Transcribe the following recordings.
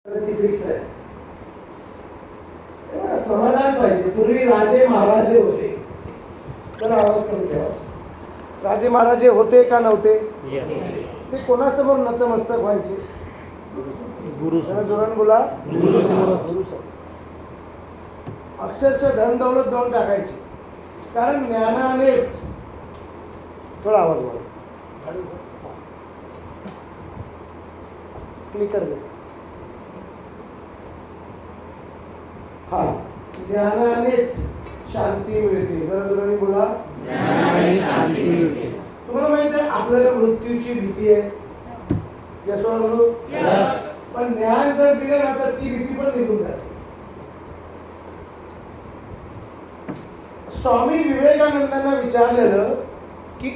ती फिक्स आहे. समाधान पाहिजे. पूर्वी राजे महाराजे होते, तर आवाज करून ठेवा. राजे महाराजे होते का नव्हते? ते कोणासमोर नतमस्तक व्हायचे? गुरु जोरान बोला. गुरु अक्षरशः धन दौलत देऊन टाकायची, कारण ज्ञानानेच. थोडा आवाज वाढव, क्लिकर दे. हा, ज्ञानानेच शांती मिळते. जरा जोराने बोला. शांती मिळते. तुम्हाला माहित आहे आपल्याला मृत्यूची भीती आहे, यस और नो? पण ज्ञान जर दिलं ना तर ती भीती पण निघून जाते. स्वामी विवेकानंदांना विचारलेलं की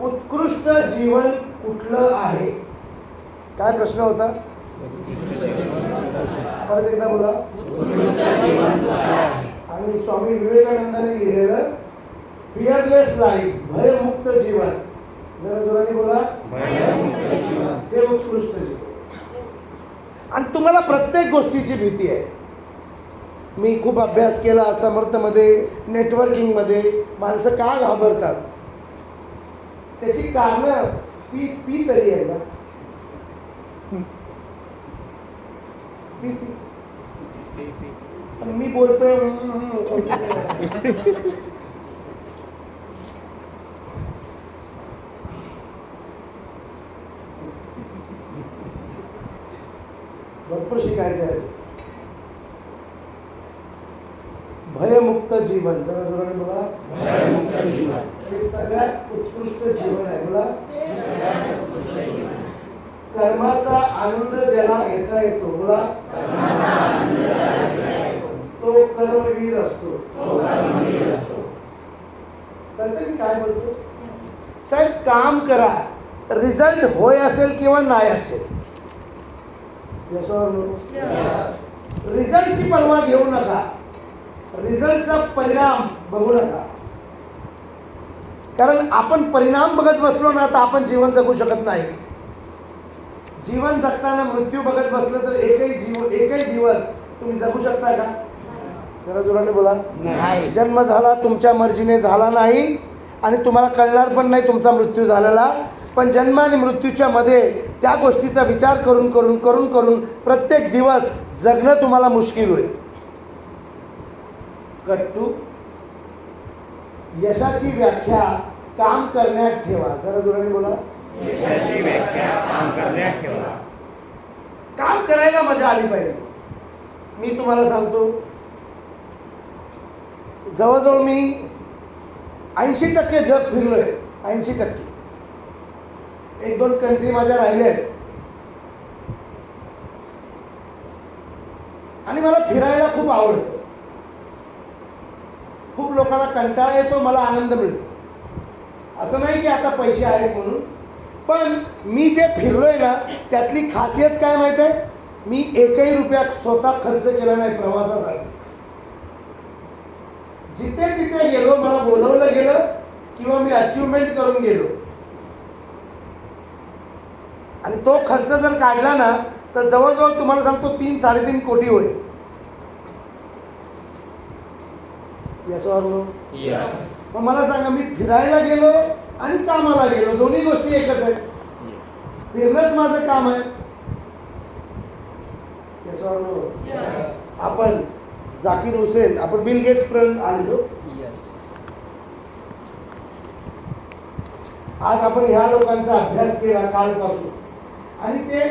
उत्कृष्ट जीवन कुठलं आहे? काय प्रश्न होता? परत एकदा बोला. आणि स्वामी विवेकानंदांनी लिहिलेलं फिअरलेस लाईफ, भयमुक्त जीवन. जरा जोराने बोला. हे उत्कृष्ट जीवन. आणि तुम्हाला प्रत्येक गोष्टीची भीती आहे. मी खूप अभ्यास केला समर्थमध्ये, नेटवर्किंगमध्ये. माणसं का घाबरतात? त्याची कारणं पी तरी आहे ना. आणि मी बोलतोय भरपूर शिकायचं आहे. भयमुक्त जीवन. जरा जोराने बोला. भयमुक्त जीवन हे सगळ्यात उत्कृष्ट जीवन आहे. बोला. कर्माचा आनंद ज्याला घेता येतो, बोला, तो कर्मवीर असतो. कळतं मी काय बोलतो? साहेब काम करा, रिझल्ट होय असेल किंवा नाही असेल. यस और नो? रिझल्टची पर्वा घेऊ नका, रिझल्टचा परिणाम बघू नका. कारण आपण परिणाम बघत बसलो ना तर आपण जीवन जगू शकत नाही. जीवन जगताना मृत्यू बघत बसलं तर एकही दिवस तुम्ही जगू शकता का? जरा जोराने बोला. नाही. जन्म झाला, तुमच्या मर्जीने झाला नाही आणि तुम्हाला कळणार पण नाही तुमचा मृत्यू झालेला. पण जन्म आणि मृत्यूच्या मध्ये त्या गोष्टीचा विचार करून करून करून करून प्रत्येक दिवस जगणं तुम्हाला मुश्किल होईल. कट्टू. यशाची व्याख्या काम करण्यात ठेवा. जरा जोराने बोला. यशाची व्याख्या काम करण्यात ठेवा. काम करायला मजा आली पाहिजे. मी तुम्हाला सांगतो, जवळजवळ मी 80% जग फिरलोय. 80%. 1-2 कंट्री माझ्या राहिल्या आहेत. आणि मला फिरायला खूप आवडतं. खूप लोकांना कंटाळा येतो, मला आनंद मिळतो. असं नाही की आता पैसे आहेत म्हणून. पण मी जे फिरलोय ना त्यातली खासियत काय माहिती आहे? मी एकही रुपया स्वतः खर्च केला नाही प्रवासासाठी. जिथे तिथे गेलो, मला बोलवलं गेलं किंवा मी अचिव्हमेंट करून गेलो. आणि तो खर्च जर काढला ना तर जवळजवळ तुम्हाला सांगतो 3-3.5 कोटी होईल. यस और नो? मग मला सांगा, मी फिरायला गेलो आणि कामाला गेलो, दोन्ही गोष्टी एकच आहेत. फिरणंच माझं काम आहे. यस और नो? आपण जाकीर हुसेन, आपण बिल गेट्स पर्यंत आलेलो. आज आपण ह्या लोकांचा अभ्यास केला कालपासून आणि ते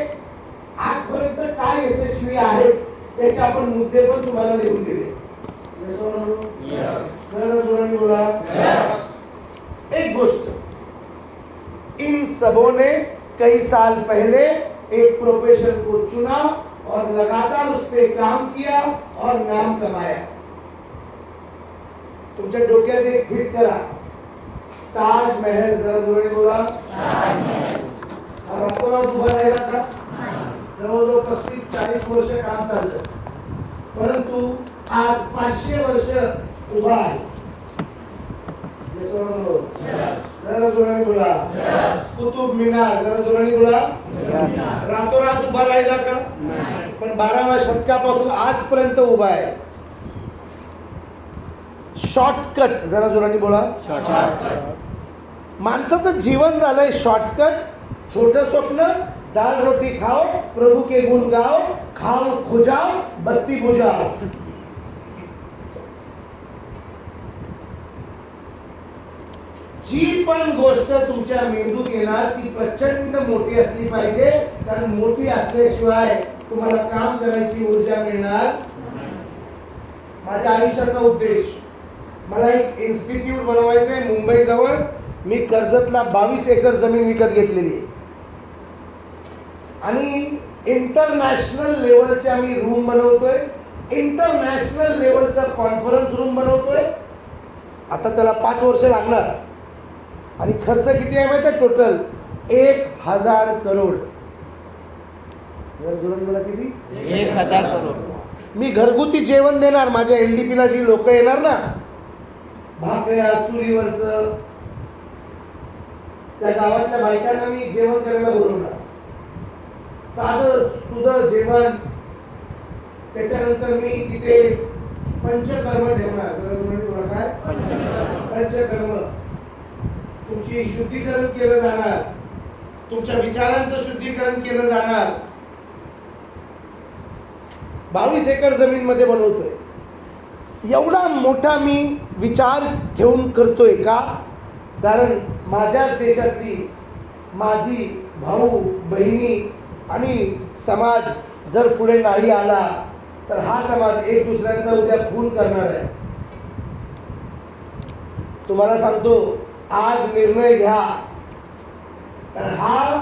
आजपर्यंत काय यशस्वी आहेत त्याचे आपण मुद्दे पण तुम्हाला लिहून दिले. यस और नो? जरा जोराने बोला. एक गोष्ट, इन सबों ने कई साल पहले एक प्रोफेशन को चुना और लगातार उस पे काम किया और नाम कमाया. तुमच्या डोक्यात एक फिट करा, ताजमहल. जरा जोराने बोला. रातोरात उभा राहिला का? जवळजवळ 35-40 वर्ष काम चाललं, परंतु आज 500 वर्ष उभा आहे. जरा जोराने बोला. कुतुब मिनार, जरा जोराने बोला. रातोरात उभा राहिला का? पण 12व्या शतकापासून आजपर्यंत उभा आहे. शॉर्टकट, जरा जोराने बोला. माणसाचं जीवन झालंय शॉर्टकट. छोटं स्वप्न, दाल रोटी खाओ, प्रभू के गुण गाओ, खाओ खुजाओ, बत्ती बुझाओ. जी पण गोष्ट तुमच्या मेंदूत येणार ती प्रचंड मोठी असली पाहिजे, कारण मोठी असल्याशिवाय तुम्हाला काम करायची ऊर्जा मिळणार. माझ्या आयुष्याचा उद्देश, मला एक इन्स्टिट्यूट बनवायचं आहे मुंबई जवळ. मी कर्जतला 22 एकर जमीन विकत घेतलेली आहे आणि इंटरनॅशनल लेवलचे आम्ही रूम बनवतोय. इंटरनॅशनल लेवलचा कॉन्फरन्स रूम बनवतोय. आता त्याला 5 वर्ष लागणार आणि खर्च किती आहे माहिती आहे? टोटल 1000 करोड. मला किती? 1000 करोड. मी घरगुती जेवण देणार. माझ्या LDPला जी लोक येणार ना, भाकऱ्या चुलीवरचं, त्या गावातल्या बायकांना मी जेवण करायला बोलवणार. साधं सुधं जेवण. त्याच्यानंतर मी तिथे पंचकर्म ठेवणार. काय पंचकर्म? तुमची शुद्धीकरण केलं जाणार, तुमच्या विचारांचं शुद्धीकरण केलं जाणार. 22 एकर जमीन मध्ये बनवतोय. एवढा मोठा मी विचार ठेवून करतोय का? कारण माझ्याच देशातली माझी भाऊ बहिणी आणि समाज जर पुढे नाही आला तर हा समाज एक दुसऱ्यांचा उद्या खून करणार आहे. तुम्हाला सांगतो, आज निर्णय घ्या. कारण हा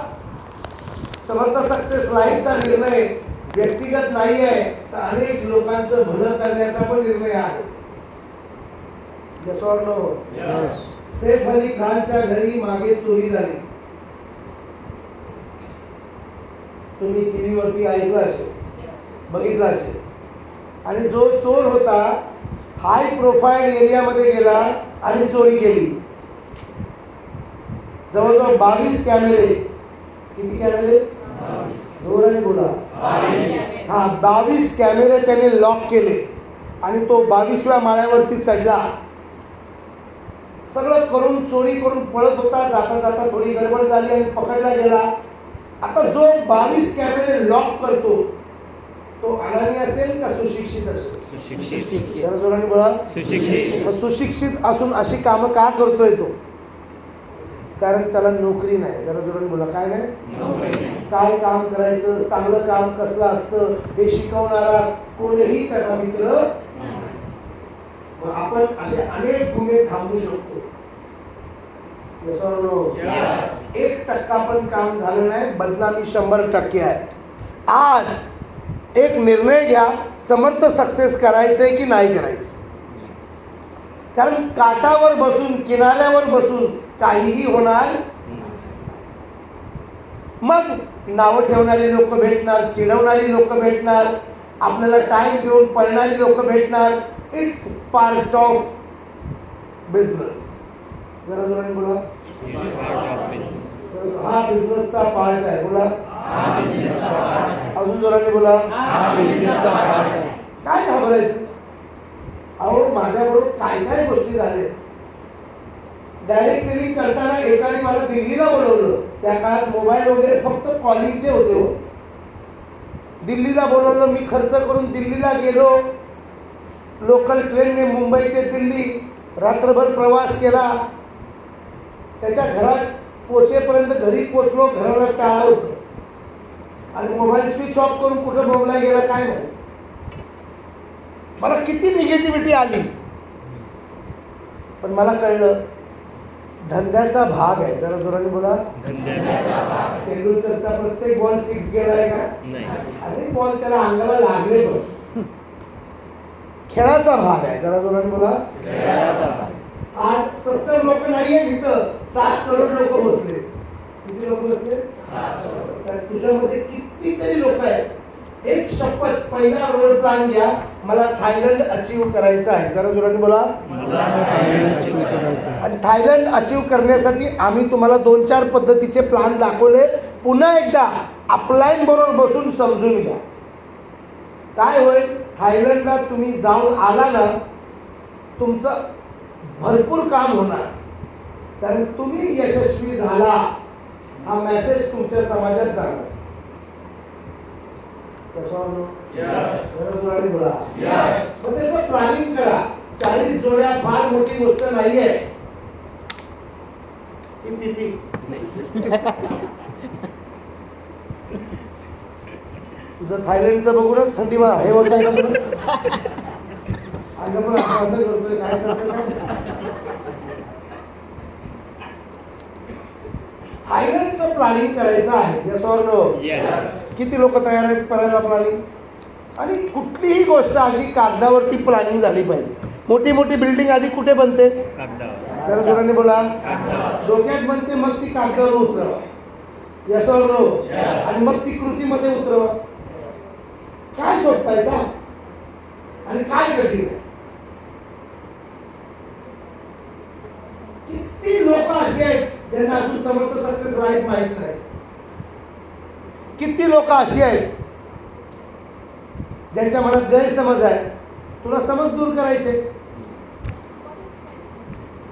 समर्थ सक्सेस लाईफचा निर्णय व्यक्तिगत नाही आहे, तर अनेक लोकांचं भलं करण्याचा पण निर्णय आहे. Yes or no? Yes. Saif Ali खानच्या घरी मागे चोरी झाली. तुम्ही टीव्हीवरती ऐकलं असेल, बघितलं असेल. आणि जो चोर होता हाय प्रोफाईल एरियामध्ये गेला आणि चोरी केली. जवळजवळ 22 कॅमेरे. किती कॅमेरे? जोराने बोला. हा, 22 कॅमेरे त्याने लॉक केले आणि तो 22व्या माळ्यावरती चढला. सगळं करून चोरी करून पळत होता. जाता जाता थोडी गडबड झाली आणि पकडला गेला. आता जो 22 कॅमेरे लॉक करतो तो अडाणी असेल का सुशिक्षित असेल? सुशिक्षित. जरा जोराने बोला. सुशिक्षित. सुशिक्षित असून अशी कामं का करतोय तो? कारण त्याला नोकरी नाही. जरा जोराने बोला. काय नाही? काय काम करायचं, चांगलं काम कसलं असतं हे शिकवणारा कोणीही त्याचा मित्र. आपण असे अनेक गुन्हे थांबवू शकतो. 1% पण काम झालं नाही, बदनामी 100% आहे. आज एक निर्णय घ्या, समर्थ सक्सेस करायचंय की नाही करायचं. कारण काठावर बसून, किनाऱ्यावर बसून काहीही होणार. मग नावं ठेवणारी लोक भेटणार, चिडवणारी लोक भेटणार, आपल्याला टाइम देऊन पळणारी लोक भेटणार. It's part of business. जरा जोराने बोला. हा बिझनेसचा पार्ट आहे. बोला. अजून जोराने बोला. काय घाबरायचं? अहो, माझ्याबरोबर काय काय गोष्टी झाल्या. डायरेक्ट सेलिंग करताना एकाने मला दिल्लीला बोलवलं. त्या काळात मोबाईल वगैरे फक्त कॉलिंगचे होते हो. दिल्लीला बोलवलं. मी खर्च करून दिल्लीला गेलो. लोकल ट्रेनने मुंबई ते दिल्ली रात्रभर प्रवास केला. त्याच्या घरात पोचेपर्यंत घरी पोचलो, घराला टाळा होतं आणि मोबाईल स्विच ऑफ करून कुठं बोंबला गेला काय माहिती. मला किती निगेटिव्हिटी आली, पण मला कळलं धंद्याचा भाग आहे. जरा जोराने बोला. तेंडुलकरचा प्रत्येक बॉल 6 गेलाय का? अरे बॉल त्याला अंगाला लागले पण. खेळाचा भाग आहे. जरा जोराने बोला. आज 70 लोक नाहीये तिथं, 7 करोड लोक बसले. किती लोक बसले? 7 करोड. तुझ्यामध्ये कितीतरी लोक आहेत. एक शपथ, पहिला रोड प्लॅन घ्या. मला थायलंड अचीव करायचं आहे. जरा जोराने बोला. आणि थायलंड अचीव करण्यासाठी आम्ही तुम्हाला 2-4 पद्धतीचे प्लॅन दाखवले. पुन्हा एकदा अपलाईन बरोबर बसून समजून घ्या. काय होईल, थायलंडला तुम्ही जाऊन आला ना, तुमचं भरपूर काम होणार, कारण तुम्ही यशस्वी झाला हा मेसेज तुमच्या समाजात जाणार. बोला. मग त्याचं प्लॅनिंग करा. 40 जोड्या फार मोठी गोष्ट नाहीये. तुझं थायलंडचं बघूनच थंडी हे होत आहे का तुला? अगं पण असं करतोय, काय करतोय? थायलंडचं प्लॅनिंग करायचं आहे. Yes or no? किती लोक तयार आहेत करायला प्लॅनिंग? आणि कुठलीही गोष्ट आधी कागदावरती प्लॅनिंग झाली पाहिजे. मोठी मोठी बिल्डिंग आधी कुठे बनते? जरा जोराने बोला. डोक्यात बनते, मग ती कागदावर उतरवा. Yes or no? आणि मग ती कृतीमध्ये उतरवा. काय सोपवायचा आणि काय कठीण आहे? किती लोक असे आहेत ज्यांना अजून समर्थ सक्सेस राईट माहित नाही? किती लोक अशी आहेत ज्यांच्या मनात गैरसमज आहे? तुला समज दूर करायचे,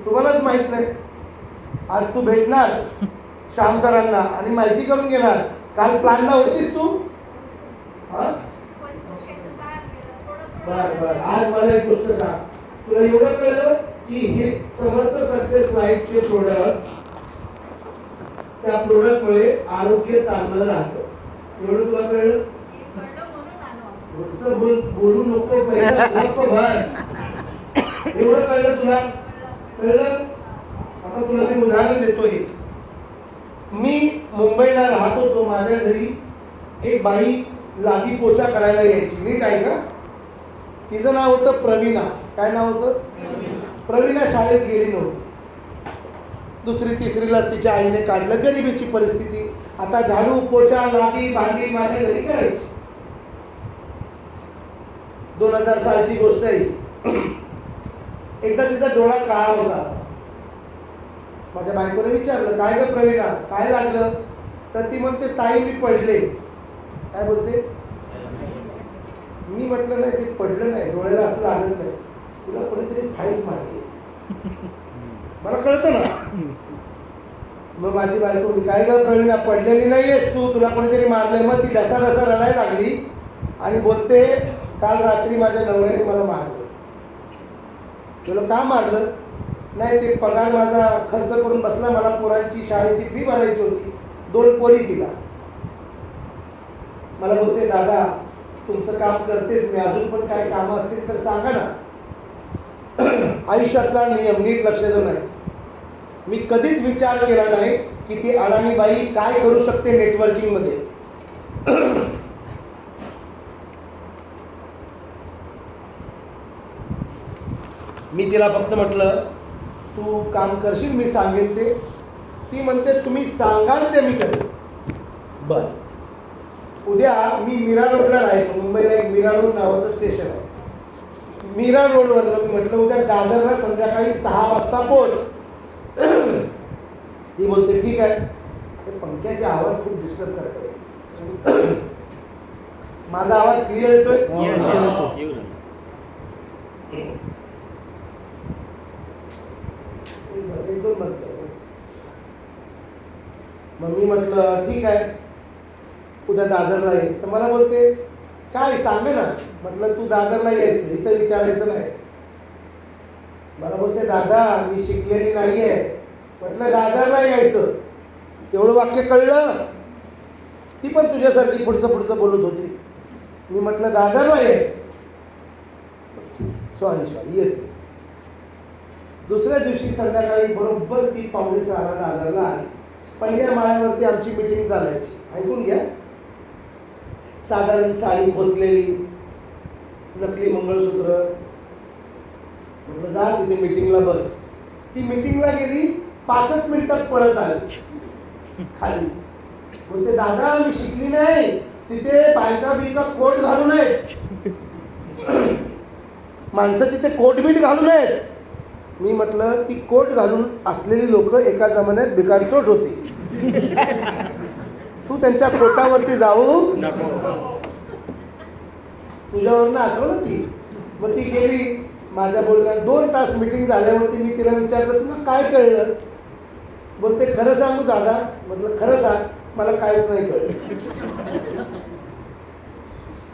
तुम्हालाच माहित नाही. आज तू भेटणार श्याम सरांना आणि माहिती करून घेणार. काल प्लॅनला होतीस तू? बर. आज मला एक गोष्ट सांग. तुला एवढं कळलं की हे समर्थ सक्सेस लाईफचे प्रोडक्ट, त्या प्रोडक्टमुळे आरोग्य चांगलं राहतं. एवढं तुला कळलं? बोलू नको, एवढं कळलं तुला? कळलं? आता तुला मी उदाहरण देतोय. मी मुंबईला राहत होतो. माझ्या घरी एक बाई लादी पोछा करायला यायची. नीट आहे का? तिचं नाव होतं प्रवीणा. काय नाव होतं? प्रवीणा शाळेत गेली नव्हती. 2री-3रीला तिच्या आईने काढलं. गरिबीची परिस्थिती. आता झाडू पोछा लादी भांडी माझ्या घरी करायची. 2000 सालची गोष्ट आहे. एकदा तिचा डोळा काळा होता असा. माझ्या बायकोने विचारलं, काय ग प्रवीणा, काय लागलं? तर ती म्हणते, ताई मी पडले. काय बोलते? मी म्हटलं नाही, ते पडलं नाही, डोळ्याला असं लागत नाही, तुला कोणीतरी फाईट मारली. मला कळतं ना. मग माझी बायको, मी काय ग प्रवीणा, पडलेली नाहीयेस तू, तुला कोणीतरी मारलंय. मग ती ढसा रडायला लागली आणि बोलते, काल रात्री माझ्या नवऱ्याने मला मारलं. तुला का मारलं? नाही, ते पगार माझा खर्च करून बसला, मला पोरांची शाळेची फी भरायची होती, 2 पोरी दिला. मला बोलते, दादा तुमचं काम करतेच मी, अजून पण काय कामं असतील तर सांगा ना. आयुष्यातला नियम नीट लक्ष देऊ नये. मी कधीच विचार केला नाही की ती अडाणी बाई काय करू शकते नेटवर्किंग मध्ये. मी तिला फक्त म्हटलं, तू काम करशील, मी सांगेन ते. ती म्हणते, तुम्ही सांगाल ते मी करेन. बर. उद्या मी मीरा रोडला राहायचो. मुंबईला एक मीरा रोड नावाचं स्टेशन आहे. मीरा रोडवरनं मी म्हटलं, उद्या दादरला संध्याकाळी 6 वाजता पोहोच. ती बोलते, ठीक आहे. पंख्याचे आवाज खूप डिस्टर्ब करतो. माझा आवाज क्लिअर येतोय? मग मी म्हटलं, ठीक आहे, उद्या दादरला ये. तर मला बोलते, काय सांग ना. म्हटलं, तू दादरला यायचं, इथं विचारायचं नाही. मला बोलते, दादा मी शिकलेली नाहीये. म्हटलं, दादरला यायचं. एवढं वाक्य कळलं? ती पण तुझ्यासारखी पुढचं बोलत होती. मी म्हटलं, दादरला यायचं. सॉरी येते. दुसऱ्या दिवशी संध्याकाळी बरोबर ती 5:45 दादरला आली. पहिल्या माळ्यावरती आमची मीटिंग चालायची. ऐकून घ्या. साधारण साडी खोचलेली, नकली मंगळसूत्र. म्हटलं, जा तिथे मीटिंगला बस. ती मीटिंगला गेली, 5च मिनिटात पळत आली खाली. बोलते, दादा मी शिकली नाही, तिथे बायका बिका कोट घालू नये. माणसं तिथे कोटबीट घालून आहेत. मी म्हटलं ती कोट घालून असलेली लोक एका जमान्यात भिकारचोट होती. तू त्यांच्या कोटावरती जाऊ नको. तुझ्यावरनं आठवलं ती. मग ती गेली. माझ्या बोलण्यात 2 तास मिटिंग झाल्यावरती मी तिला विचारलं तुला काय कळलं. बोलते खरं सांगू दादा. म्हटलं खरं सांग. मला काहीच नाही कळलं.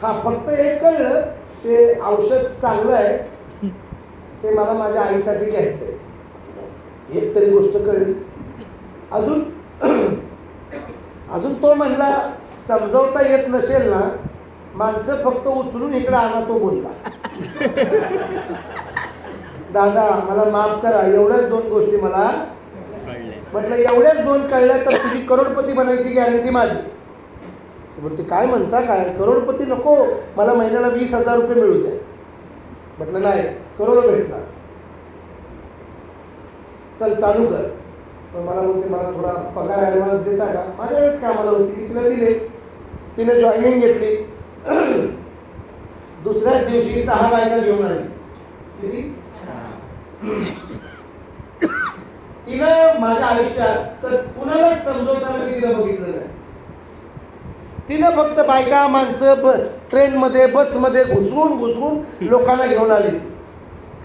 हा फक्त एक कळलं ते औषध चांगलं आहे ते मला माझ्या आईसाठी घ्यायचं आहे. एक तरी गोष्ट कळली. अजून तो म्हणला समजावता येत नसेल ना माणसं फक्त उचलून इकडे आणा. तो बोलला दादा मला माफ करा एवढ्याच 2 गोष्टी मला म्हटलं एवढ्याच 2 कळल्या तर तुझी करोडपती बनायची गॅरंटी माझी. बोलते काय म्हणता काय करोडपती नको मला महिन्याला 20,000 रुपये मिळू द्या. म्हटलं नाही करोड भेटणार. चल चालू कर. पण मला बोलते मला थोडा पगार ॲडव्हान्स देता का. माझ्या वेळेस कामाला होती मी तिला दिले. तिने जॉईनिंग घेतली. दुसऱ्याच दिवशी 6 बायका घेऊन आली. किती? तिनं माझ्या आयुष्यात तर कुणालाच समजवताना मी तिला बघितलं नाही. तिनं फक्त बायका माणसं ट्रेनमध्ये बसमध्ये घुसवून लोकांना घेऊन आली.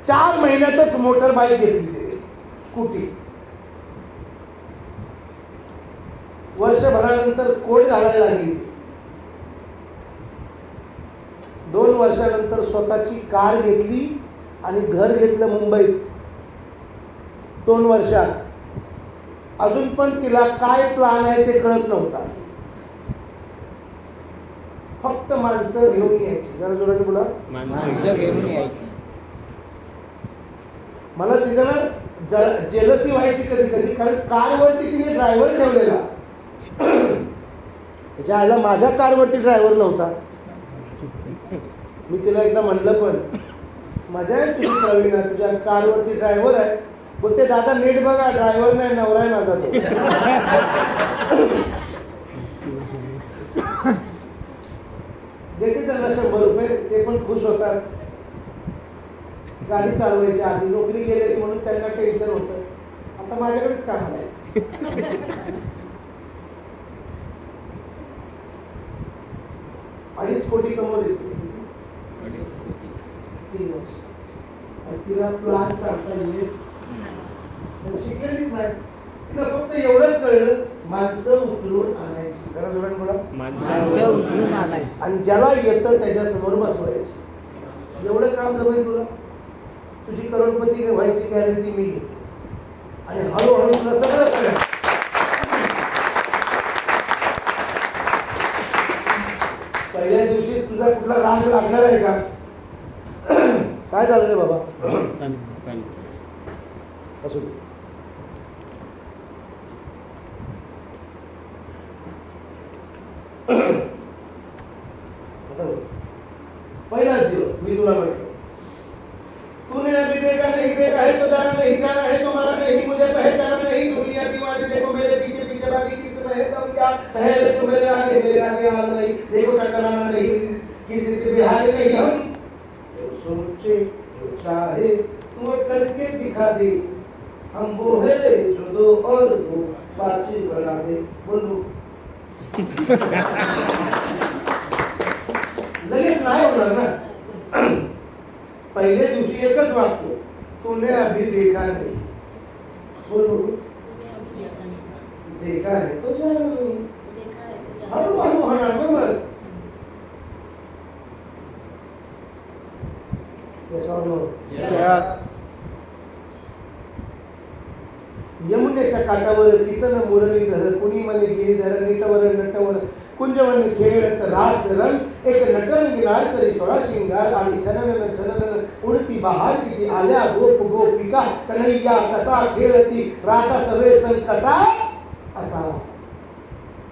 4 महिन्यातच मोटर बाईक घेतली तिने स्कूटी. वर्षभरानंतर कोट घालायला लागली. 2 वर्षानंतर स्वतःची कार घेतली आणि घर घेतलं मुंबईत. 2 वर्षात. अजून पण तिला काय प्लॅन आहे ते कळत नव्हता. फक्त माणसं घेऊन यायची. जरा जोराने बोला. माणसं घेऊन यायची. मला तिचं ना जेलसी व्हायची कधी कधी कारण कारवरती तिने ड्रायव्हर ठेवलेला. त्याच्या आईला माझ्या कारवरती ड्रायव्हर नव्हता. मी तिला एकदा म्हणलं पण मजा आहे तुझी प्रवीणा तुझ्या कारवरती ड्रायव्हर आहे. बोलते दादा नीट बघा ड्रायव्हर नाही नवरा आहे माझा तो. देते त्यांना 100 रुपये. ते पण खुश होतात. गाडी चालवायची आधी नोकरी गेलेली म्हणून त्यांना टेन्शन होतं. आता माझ्याकडेच काम आहे. 2.5 कोटी कमवले 3 वर्ष. आणि तिला प्लॅन सांगता येईल शिकलेलीच नाही. तिला फक्त एवढंच कळलं माणसं उचलून आणायची. जरा जोराने बोला. माणसं उचलून आणायची. आणि ज्याला येतं त्याच्यासमोर बसवायची. एवढं काम जमेल तुला. तुझी करोडपती व्हायची गॅरंटी मी घेते. आणि हळूहळू तुला सगळं कळेल. पहिल्या दिवशी तुझा कुठला राग लागणार आहे का. काय झालं रे बाबा. असू दे. पहिलाच दिवस मी तुला म्हटलं तूने अभी देखा नहीं देखा है तो जाना नहीं जाना है तो मारा नहीं मुझे पहचाना नहीं दुनिया दीवाने देखो मेरे पीछे पीछे बाकी किस में है तब क्या पहले तो मेरे आगे आना नहीं देखो टकराना नहीं किसी से बिहार नहीं हम जो सोचे जो चाहे वो करके दिखा दे हम वो है जो 2 और 2 5 बना दे. बोलो लगेच नाही होणार ना. पहिल्या दिवशी एकच वाक्य तूने अभी देखा नहीं. बोलो देखा है तो जाना नहीं. हळूहळू होणार ना मग. यमुनेच्या काठावर किसन मुरलीधर कुणी मने गिरीधर नीटवर नटवर कुंजवन खेळत रास रंग एक नटरंगिनार करी 16 शिंगार आणि छनन छनन उडती बहार किती आल्या गोप गोपिका कन्हैया कसा खेळती राधा सवे सण कसा असावा.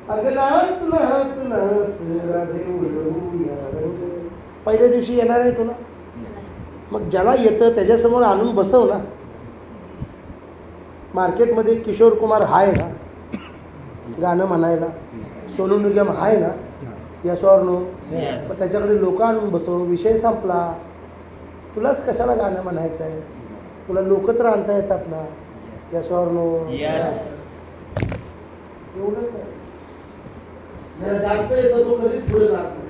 अग नाच नाच नाच राधे उडवूया रंग. पहिल्या दिवशी येणार आहे तुला. मग ज्याला येतं त्याच्यासमोर आणून बसव ना. मार्केटमध्ये किशोर कुमार आहे ना गाणं म्हणायला. सोनू निगम आहे ना. यशवर नो मग त्याच्याकडे लोक आणून बसव, विषय संपला. तुलाच कशाला गाणं म्हणायचं आहे? तुला लोक तर आणता येतात ना. यशवर नो एवढं काय, जरा जास्त येतं तो कधीच पुढे जात नाही.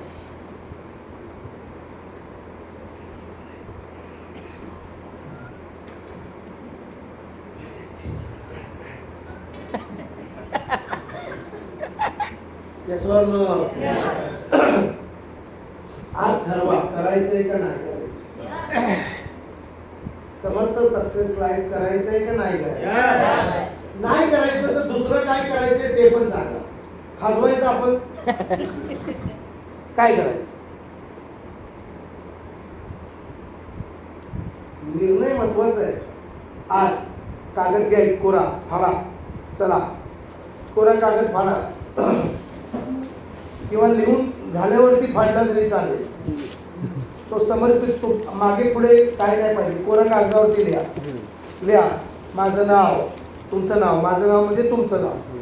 यशवर नो आज ठरवा करायचंय का नाही करायचं. समर्थ सक्सेस लाईफ करायचंय का नाही करायचं. नाही करायचं तर दुसरं काय करायचंय ते पण सांगा. खाजवायचं आपण काय करायचं. निर्णय महत्वाचा आहे. आज कागद घ्या, कोरा फाडा, चला कोरा कागद फाडा किंवा लिहून झाल्यावरती फाडला तरी चालेल. तो समर्पित, तो मागे पुढे काय नाही पाहिजे. कोरा कागदावरती लिहा. माझं नाव, तुमचं नाव, माझं नाव म्हणजे तुमचं नाव.